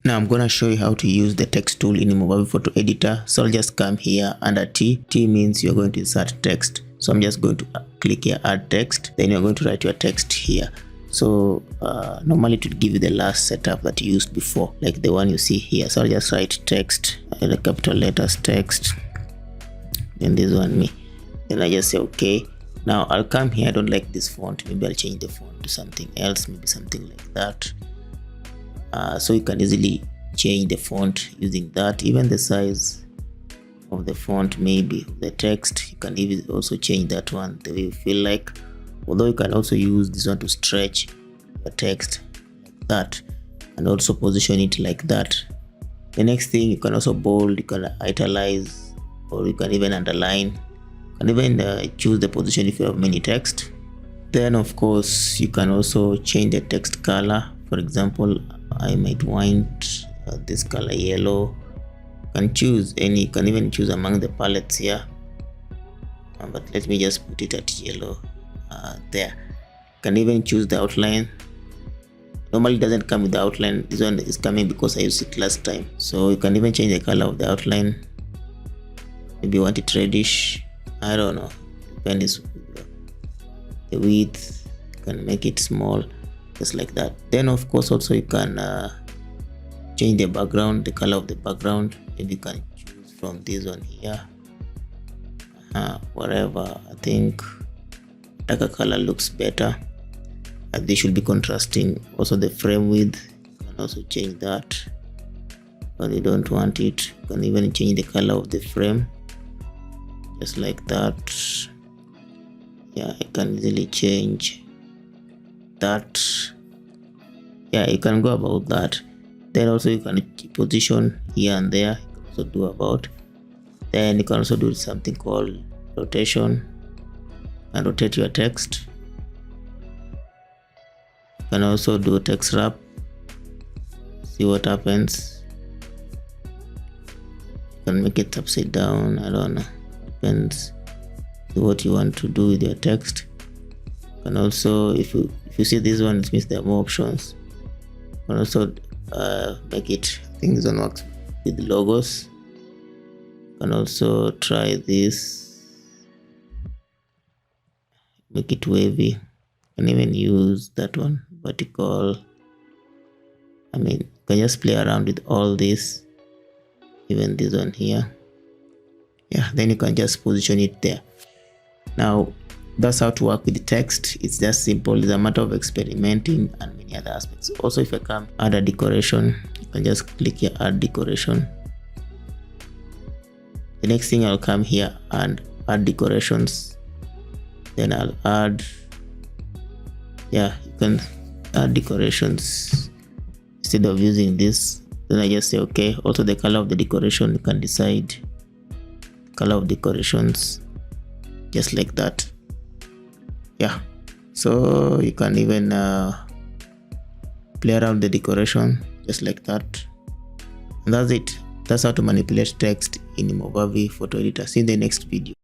Now I'm gonna show you how to use the text tool in Movavi Photo Editor. So I'll just come here under T. T means you're going to insert text. So I'm just going to click here, add text. Then you're going to write your text here. So normally it would give you the last setup that you used before, like the one you see here. So I'll just write text, the capital letters text, and this one me. Then I just say okay. Now I'll come here. I don't like this font. Maybe I'll change the font to something else, maybe something like that. So you can easily change the font using that. Even the size of the font, maybe the text, you can even also change that one the way you feel like. Although you can also use this one to stretch the text like that and also position it like that. The next thing, you can also bold, you can italize, or you can even underline. You can even choose the position if you have many text. Then of course you can also change the text color. For example, I might want this color yellow. You can choose any, you can even choose among the palettes here, but let me just put it at yellow. There you can even choose the outline. Normally it doesn't come with the outline. This one is coming because I used it last time. So you can even change the color of the outline. Maybe you want it reddish, I don't know, depends the width. You can make it small, just like that. Then of course also you can change the background, the color of the background. Maybe you can choose from this one here, whatever. I think darker color looks better, and they should be contrasting. Also the frame width, you can also change that when you don't want it. You can even change the color of the frame, just like that. Yeah, you can easily change that. Yeah, you can go about that. Then also you can position here and there. You can also do about. Then you can also do something called rotation and rotate your text. You can also do text wrap, see what happens. You can make it upside down, I don't know, depends what you want to do with your text. You can also, if you see this one, it means there are more options. You can also make it, I think this one works with logos. You can also try this, make it wavy. You can even use that one, vertical. I mean, you can just play around with all this, even this one here. Yeah, then you can just position it there. Now that's how to work with the text. It's just simple. It's a matter of experimenting and many other aspects. Also, if I come add a decoration, you can just click here, add decoration. The next thing, I'll come here and add decorations. Then I'll add, yeah, you can add decorations instead of using this. Then I just say okay. Also the color of the decoration, you can decide color of decorations, just like that. Yeah, so you can even play around the decoration, just like that. And that's it. That's how to manipulate text in Movavi Photo Editor. See you in the next video.